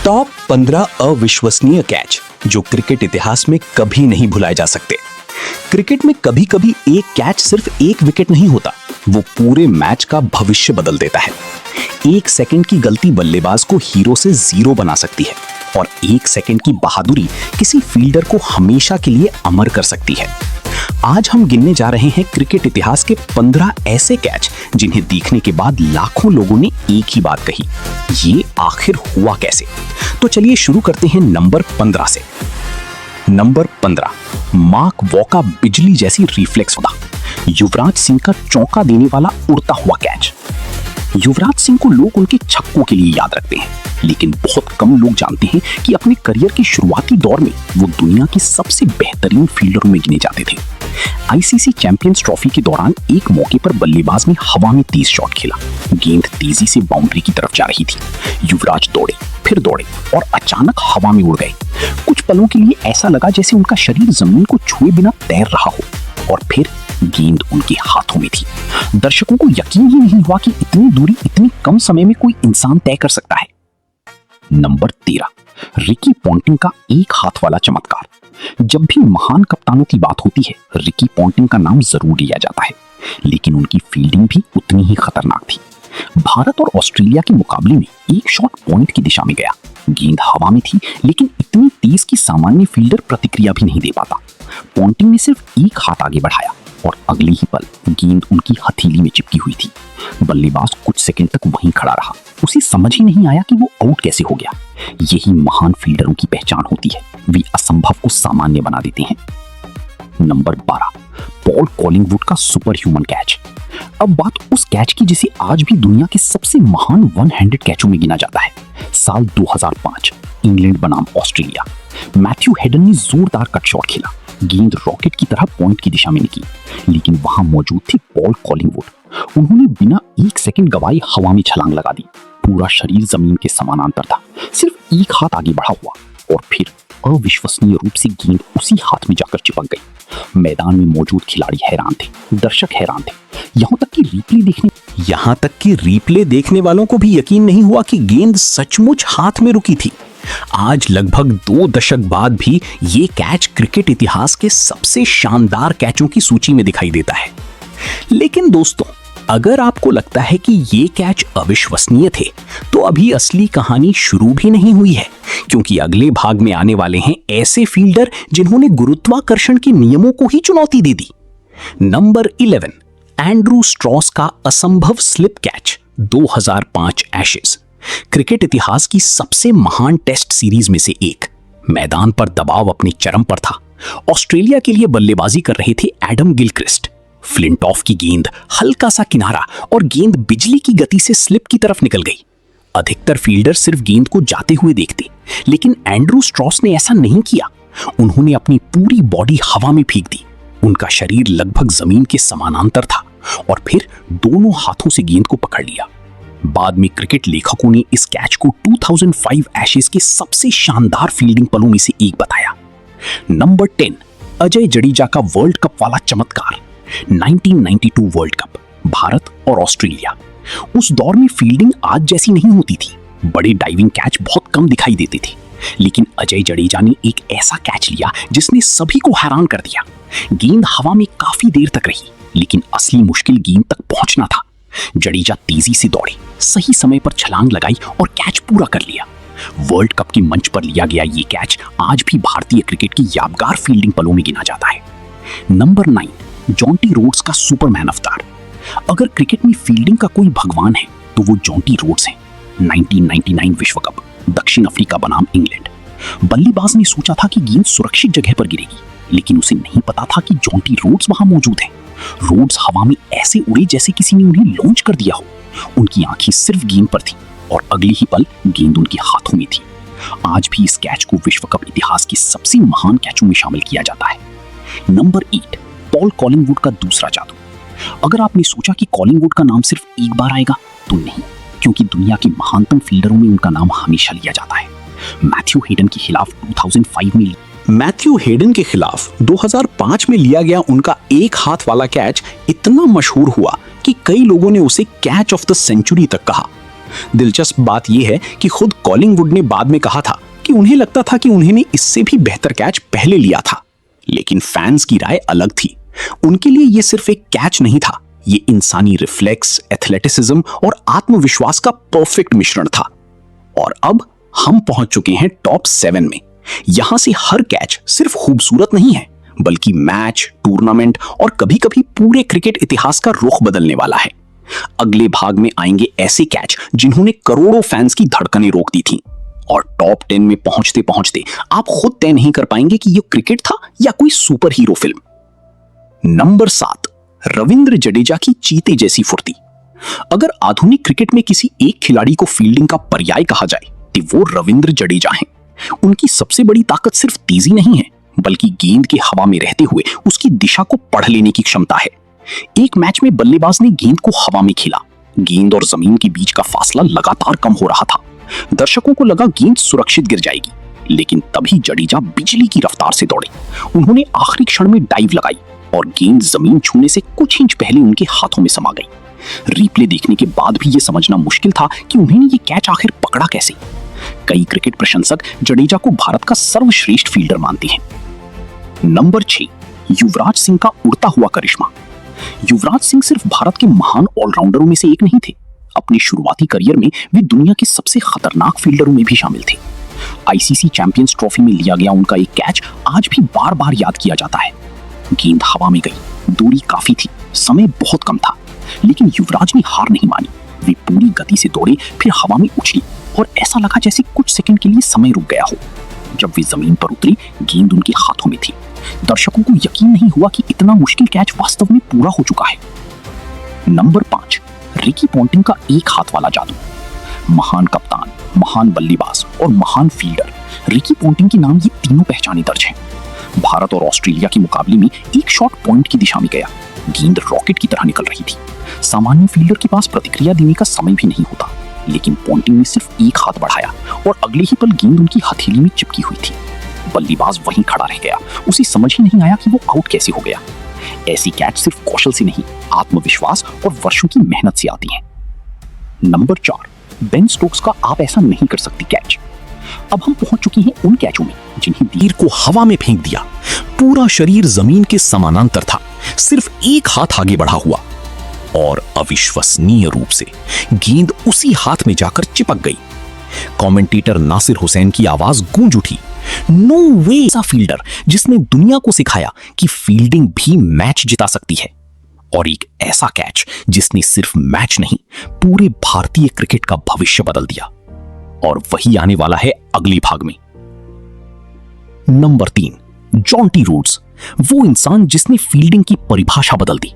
Top 15 अविश्वसनीय catch जो cricket इतिहास में कभी नहीं भुलाए जा सकते। क्रिकेट में कभी कभी एक कैच सिर्फ एक विकेट नहीं होता, वो पूरे मैच का भविष्य बदल देता है। 1 सेकंड की गलती बल्लेबाज को हीरो से जीरो बना सकती है और 1 सेकंड की बहादुरी किसी फील्डर को हमेशा के लिए अमर कर सकती है। आज हम गिनने जा रहे हैं क्रिकेट इतिहास के 15 ऐसे कैच जिन्हें देखने के बाद लाखों लोगों ने एक ही बात कही, ये आखिर हुआ कैसे। तो चलिए शुरू करते हैं नंबर 15 से। नंबर 15, मार्क वॉ का बिजली जैसी रिफ्लेक्स वाला युवराज सिंह का चौंका देने वाला उड़ता हुआ कैच। युवराज सिंह को लोग उनके छक्कों के लिए याद रखते हैं, लेकिन बहुत कम लोग जानते हैं कि अपने करियर के शुरुआती दौर में वो दुनिया के सबसे बेहतरीन फील्डरों में गिने जाते थे। आईसीसी चैंपियंस ट्रॉफी के दौरान एक मौके पर बल्लेबाज ने हवा में 30 शॉट खेला। गेंद तेजी से बाउंड्री की तरफ जा रही थी। युवराज दौड़े, फिर दौड़े और अचानक हवा में उड़ गए। कुछ पलों के लिए ऐसा लगा जैसे उनका शरीर जमीन को छुए बिना तैर रहा हो और फिर गेंद उनके हाथों में थी। दर्शकों को यकीन ही नहीं हुआ कि इतनी दूरी इतनी कम समय में कोई इंसान तय कर सकता है। नंबर 13, रिकी पॉन्टिंग का एक हाथ वाला चमत्कार। जब भी महान कप्तानों की बात होती है, रिकी पॉन्टिंग का नाम जरूर लिया जाता है, लेकिन उनकी फील्डिंग भी उतनी ही खतरनाक थी। भारत और ऑस्ट्रेलिया के मुकाबले में एक शॉट पॉइंट की दिशा में गया। गेंद हवा में थी, लेकिन इतनी तेज कि सामान्य फील्डर प्रतिक्रिया भी नहीं दे पाता। पॉन्टिंग ने सिर्फ एक हाथ आगे बढ़ाया और अगले ही पल गेंद उनकी हथेली में चिपकी हुई थी। बल्लेबाज कुछ सेकंड तक वहीं खड़ा रहा। उसे समझ ही नहीं आया कि वो आउट कैसे हो गया। यही महान फील्डरों की पहचान होती है, वे असंभव को सामान्य बना देते हैं। नंबर 12, पॉल कॉलिंगवुड का सुपर ह्यूमन कैच। अब बात उस कैच की जिसे आज भी दुनिया के सबसे महान वन हैंडेड कैचों में गिना जाता है। साल 2005, इंग्लैंड बनाम ऑस्ट्रेलिया। मैथ्यू हेडन ने जोरदार कट शॉट खेला। गेंद रॉकेट की तरह पॉइंट की दिशा में निकली, लेकिन वहां मौजूद थे पॉल कॉलिंगवुड। उन्होंने बिना 1 सेकंड गवाए हवा में छलांग लगा दी। पूरा शरीर जमीन के समानांतर था, सिर्फ एक हाथ आगे बढ़ा हुआ और फिर अविश्वसनीय रूप से गेंद उसी हाथ में जाकर चिपक गई। मैदान में मौजूद खिलाड़ी हैरान थे, दर्शक हैरान थे, यहाँ तक कि रिप्ले देखने वालों को भी यकीन नहीं हुआ कि गेंद सचमुच हाथ में रुकी थी। आज लगभग 2 दशक बाद भी ये कैच क्रिकेट इतिहास के सबसे शानदार कैचों की सूची में दिखाई देता है। लेकिन दोस्तों, अगर आपको लगता है कि ये कैच अविश्वसनीय थे, तो अभी असली कहानी शुरू भी नहीं हुई है, क्योंकि अगले भाग में आने वाले हैं ऐसे फील्डर जिन्होंने गुरुत्वाकर्षण के नियमों को ही चुनौती दे दी। नंबर 11, एंड्रू स्ट्रॉस का असंभव स्लिप कैच 2005 एशेज। क्रिकेट इतिहास की सबसे महान टेस्ट सीरीज में से एक। मैदान पर दबाव अपने चरम पर था। ऑस्ट्रेलिया के लिए बल्लेबाजी कर रहे थे एडम गिलक्रिस्ट। फ्लिंटॉफ की गेंद, हल्का सा किनारा और गेंद बिजली की गति से स्लिप की तरफ निकल गई। अधिकतर फील्डर सिर्फ गेंद को जाते हुए देखते, लेकिन एंड्रू स्ट्रॉस ने ऐसा नहीं किया। उन्होंने अपनी पूरी बॉडी हवा में फेंक दी। उनका शरीर लगभग जमीन के समानांतर था और फिर दोनों हाथों से गेंद को पकड़ लिया। बाद में क्रिकेट लेखकों ने इस कैच को 2005 एशेज के सबसे शानदार फील्डिंग पलों में से एक बताया। नंबर 10, अजय जडेजा का वर्ल्ड कप वाला चमत्कार। 1992 वर्ल्ड कप, भारत और ऑस्ट्रेलिया। उस दौर में फील्डिंग आज जैसी नहीं होती थी। बड़े डाइविंग कैच बहुत कम दिखाई देते थे, लेकिन अजय जडेजा ने एक ऐसा कैच लिया जिसने सभी को हैरान कर दिया। गेंद हवा में काफी देर तक रही, लेकिन असली मुश्किल गेंद तक पहुंचना था। जडेजा तेजी से दौड़े, सही समय पर छलांग लगाई और कैच पूरा कर लिया। वर्ल्ड कप के मंच पर लिया गया ये कैच आज भी भारतीय क्रिकेट की यादगार फील्डिंग पलों में गिना जाता है। नंबर 9, जॉन्टी रोड्स का सुपरमैन अवतार। अगर क्रिकेट में फील्डिंग का कोई भगवान है तो वो जॉन्टी रोड्स हैं। 1999 विश्व कप, दक्षिण अफ्रीका बनाम इंग्लैंड। बल्लेबाज ने सोचा था कि गेंद सुरक्षित जगह पर गिरेगी, लेकिन उसे नहीं पता था कि जॉन्टी रोड्स वहां मौजूद है। रोड्स हवा में ऐसे उड़े जैसे किसी ने उन्हें लॉन्च कर दिया हो। उनकी आंखें सिर्फ गेंद पर थी और अगले ही पल गेंद उनके हाथों में थी। आज भी इस कैच को विश्व कप इतिहास के सबसे महान कैचों में शामिल किया जाता है। नंबर 8, पॉल कॉलिंगवुड का दूसरा जादू। अगर आपने सोचा कि कॉलिंगवुड का नाम सिर्फ एक बार आएगा, तो नहीं, क्योंकि दुनिया के महानतम फील्डरों में उनका नाम हमेशा लिया जाता है। मैथ्यू हेडन के खिलाफ 2005 में लिया गया उनका एक हाथ वाला कैच इतना मशहूर हुआ कि कई लोगों ने उसे कैच ऑफ द सेंचुरी तक कहा। दिलचस्प बात यह है कि खुद कॉलिंगवुड ने बाद में कहा था कि उन्हें लगता था कि उन्होंने इससे भी बेहतर कैच पहले लिया था, लेकिन फैंस की राय अलग थी। उनके लिए यह सिर्फ एक कैच नहीं था, ये इंसानी रिफ्लेक्स, एथलेटिसिज्म और आत्मविश्वास का परफेक्ट मिश्रण था। और अब हम पहुंच चुके हैं टॉप 7 में। यहां से हर कैच सिर्फ खूबसूरत नहीं है, बल्कि मैच, टूर्नामेंट और कभी-कभी पूरे क्रिकेट इतिहास का रुख बदलने वाला है। अगले भाग में आएंगे ऐसे कैच जिन्होंने करोड़ों फैंस की धड़कनें रोक दी थीं। और टॉप 10 में पहुंचते पहुंचते आप खुद तय नहीं कर पाएंगे कि यह क्रिकेट था या कोई super hero film. Number 7, Ravindra Jadeja की चीते जैसी फुर्ती। अगर आधुनिक क्रिकेट में किसी एक खिलाड़ी को फील्डिंग का पर्याय कहा जाए तो वो रविंद्र जडेजा हैं। उनकी सबसे बड़ी ताकत सिर्फ तेजी नहीं है, बल्कि गेंद के हवा में रहते हुए उसकी दिशा को पढ़ लेने की क्षमता है। एक मैच में बल्लेबाज ने गेंद को हवा में खेला। गेंद और जमीन के बीच का फासला लगातार कम हो रहा था। दर्शकों को लगा गेंद सुरक्षित गिर जाएगी, लेकिन तभी जडेजा बिजली की रफ्तार से दौड़े। उन्होंने आखिरी क्षण में डाइव लगाई और गेंद जमीन छूने से कुछ इंच पहले उनके हाथों में समा गई। रिप्ले देखने के बाद भी यह समझना मुश्किल था कि उन्होंने ये कैच आखिर पकड़ा कैसे। कई क्रिकेट प्रशंसक जडेजा को भारत का सर्वश्रेष्ठ फील्डर मानते हैं। नंबर 6, युवराज सिंह का उड़ता हुआ करिश्मा। युवराज सिंह सिर्फ भारत के महान ऑलराउंडरों में से एक नहीं थे। अपने शुरुआती करियर में वे दुनिया के सबसे खतरनाक फील्डरों में भी शामिल थे। आईसीसी चैंपियंस ट्रॉफी में लिया गया उनका एक कैच आज भी बार बार याद किया जाता है। गेंद हवा में गई, दूरी काफी थी, समय बहुत कम था, लेकिन युवराज ने हार नहीं मानी। वे पूरी गति से दौड़े, फिर हवा में उछली और ऐसा लगा जैसे कुछ सेकंड के लिए समय रुक गया हो। जब वे जमीन पर उतरी, गेंद उनके हाथों में थी। दर्शकों को यकीन नहीं हुआ कि इतना मुश्किल कैच वास्तव में पूरा हो चुका है। नंबर 5, रिकी पॉन्टिंग का एक हाथ वाला जादू। महान कप्तान, महान बल्लेबाज और महान फील्डर, रिकी पॉन्टिंग के नाम ये तीनों पहचाने दर्ज हैं। भारत और ऑस्ट्रेलिया के मुकाबले में एक शॉट पॉइंट की दिशा में गया। गेंद रॉकेट की तरह निकल रही थी। सामान्य फील्डर के पास प्रतिक्रिया देने का समय भी नहीं होता, लेकिन पॉन्टिंग ने सिर्फ एक हाथ बढ़ाया और अगले ही पल गेंद उनकी हथेली में चिपकी हुई थी। बल्लेबाज वहीं खड़ा रह गया। उसे समझ ही नहीं आया कि वो आउट कैसे हो गया। ऐसी कैच सिर्फ कौशल से नहीं, आत्मविश्वास और वर्षों की मेहनत से आती है। नंबर 4, बेन स्टोक्स का आप ऐसा नहीं कर सकती कैच। अब हम पहुंच चुके हैं उन कैचों में जिन्हें तीर को हवा में फेंक दिया, पूरा शरीर जमीन के समानांतर था, सिर्फ एक हाथ आगे बढ़ा हुआ और अविश्वसनीय रूप से गेंद उसी हाथ में जाकर चिपक गई। कमेंटेटर नासिर हुसैन की आवाज गूंज उठी, नो वे। ऐसा फील्डर जिसने दुनिया को सिखाया कि फील्डिंग भी मैच जिता सकती है, और एक ऐसा कैच जिसने सिर्फ मैच नहीं, पूरे भारतीय क्रिकेट का भविष्य बदल दिया। और वही आने वाला है अगले भाग में। नंबर 3, जॉन्टी रूड्स, वो इंसान जिसने फील्डिंग की परिभाषा बदल दी।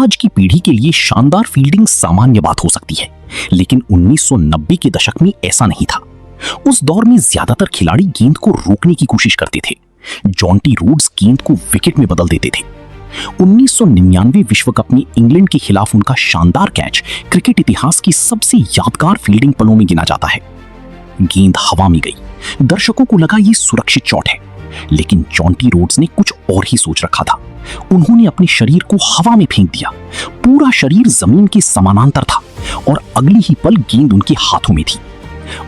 आज की पीढ़ी के लिए शानदार फील्डिंग सामान्य बात हो सकती है, लेकिन 1990 के दशक में ऐसा नहीं था। उस दौर में ज्यादातर खिलाड़ी गेंद को रोकने की कोशिश करते थे। जॉन्टी रूड्स गेंद को विकेट में बदल देते थे। 1999 विश्व कप में इंग्लैंड के खिलाफ उनका शानदार कैच क्रिकेट इतिहास की सबसे यादगार फील्डिंग पलों में गिना जाता है। गेंद हवा में गई, दर्शकों को लगा ये सुरक्षित शॉट है, लेकिन जॉन्टी रूड्स ने कुछ और ही सोच रखा था। उन्होंने अपने शरीर को हवा में फेंक दिया। पूरा शरीर जमीन के समानांतर था और अगले ही पल गेंद उनके हाथों में थी।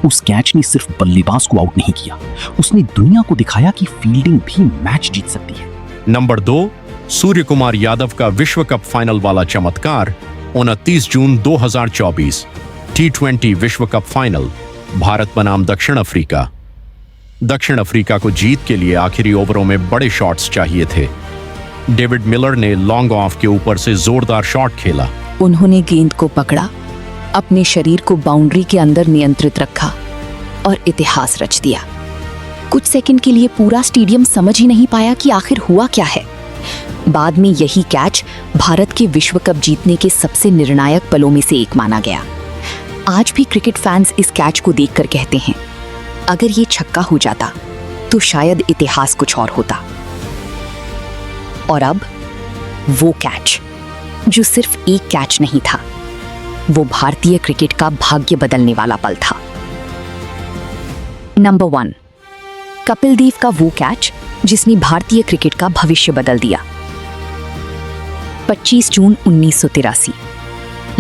उस कैच ने सिर्फ बल्लेबाज को आउट नहीं किया, उसने दुनिया को दिखाया कि फील्डिंग भी मैच जीत सकती है। नंबर 2, सूर्य कुमार यादव का विश्व कप फाइनल वाला चमत्कार। 29 जून 2024 T20 विश्व कप फाइनल, भारत बनाम दक्षिण अफ्रीका। दक्षिण अफ्रीका को जीत के लिए आखिरी ओवरों में बड़े शॉट्स चाहिए थे। डेविड मिलर ने लॉन्ग ऑफ के ऊपर से जोरदार शॉट खेला। उन्होंने गेंद को पकड़ा, अपने शरीर को बाउंड्री के अंदर नियंत्रित रखा और इतिहास रच दिया। कुछ सेकंड के लिए पूरा स्टेडियम समझ ही नहीं पाया कि आखिर हुआ क्या है। बाद में यही कैच भारत के विश्व कप जीतने के सबसे निर्णायक पलों में से एक माना गया। आज भी क्रिकेट फैंस इस कैच को देखकर कहते हैं, अगर ये छक्का हो जाता तो शायद इतिहास कुछ और होता। और अब वो कैच जो सिर्फ एक कैच नहीं था, वो भारतीय क्रिकेट का भाग्य बदलने वाला पल था। नंबर 1, कपिल देव का वो कैच जिसने भारतीय क्रिकेट का भविष्य बदल दिया। 25 जून 1983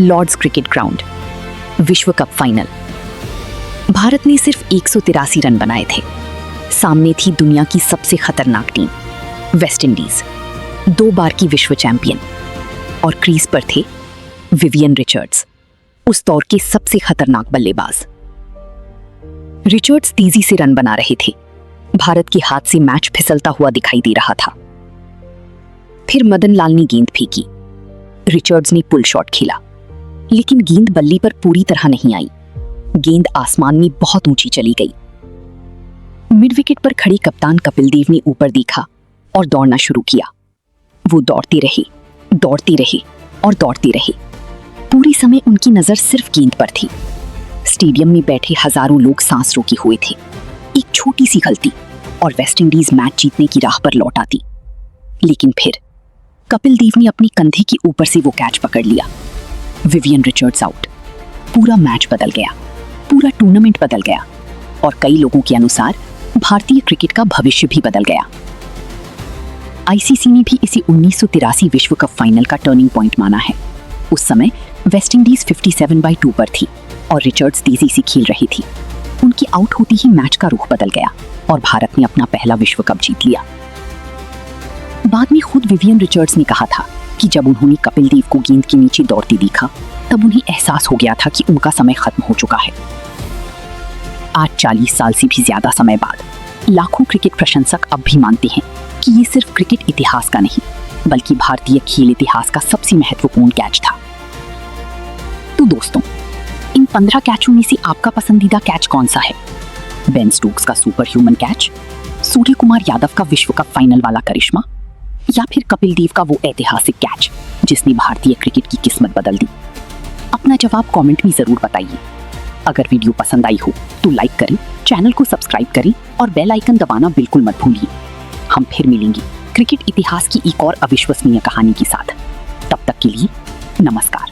लॉर्ड्स क्रिकेट ग्राउंड। विश्व कप फाइनल। भारत ने सिर्फ 183 रन बनाए थे। सामने थी दुनिया की सबसे खतरनाक टीम वेस्ट इंडीज, 2 बार की विश्व चैंपियन, और क्रीज पर थे विवियन रिचर्ड्स, उस दौर के सबसे खतरनाक बल्लेबाज। रिचर्ड्स तेजी से रन बना रहे थे। भारत के हाथ से मैच फिसलता हुआ दिखाई दे रहा था। फिर मदन लाल ने गेंद फेंकी। रिचर्ड्स ने पुल शॉट खेला, लेकिन गेंद बल्ली पर पूरी तरह नहीं आई। गेंद आसमान में बहुत ऊंची चली गई। मिड विकेट पर खड़े कप्तान कपिल देव ने ऊपर देखा और दौड़ना शुरू किया। वो दौड़ते रहे, दौड़ते रहे और दौड़ते रहे। पूरी समय उनकी नजर सिर्फ गेंद पर थी। स्टेडियम में बैठे हजारों लोग सांस रोके हुए थे। एक छोटी सी गलती और वेस्ट इंडीज मैच जीतने की राह पर लौट आती। लेकिन फिर कपिल देव ने अपने कंधे के ऊपर से वो कैच पकड़ लिया। Vivian Richards out. पूरा मैच बदल गया, पूरा टूर्नामेंट बदल गया, और कई लोगों के अनुसार भारतीय क्रिकेट का भविष्य भी बदल गया। आईसीसी ने भी इसे 1983 विश्व कप फाइनल का टर्निंग पॉइंट माना है। उस समय वेस्ट इंडीज 57/2 पर थी और रिचर्ड्स तेजी से खेल रही थी। उनके आउट होते ही मैच का रुख बदल गया और भारत ने अपना पहला विश्व कप जीत लिया। बाद में खुद विवियन रिचर्ड्स ने कहा था कि जब उन्होंने कपिल देव को गेंद के नीचे दौड़ते देखा, तब उन्हें एहसास हो गया था कि उनका समय खत्म हो चुका है। आज 40 साल से भी ज्यादा समय बाद लाखों क्रिकेट प्रशंसक अब भी मानते हैं कि ये सिर्फ क्रिकेट इतिहास का नहीं, बल्कि भारतीय खेल इतिहास का सबसे महत्वपूर्ण कैच था। तो दोस्तों, इन 15 कैचों में से आपका पसंदीदा कैच कौन सा है? बेन स्टोक्स का super human catch, Surya Kumar Yadav का विश्व कप फाइनल वाला करिश्मा, या फिर कपिल देव का वो ऐतिहासिक कैच जिसने भारतीय क्रिकेट की किस्मत बदल दी? अपना जवाब कमेंट में जरूर बताइए। अगर वीडियो पसंद आई हो तो लाइक करें, चैनल को सब्सक्राइब करें और बेल आइकन दबाना बिल्कुल मत भूलिए। हम फिर मिलेंगे क्रिकेट इतिहास की एक और अविश्वसनीय कहानी के साथ। तब तक के लिए नमस्कार।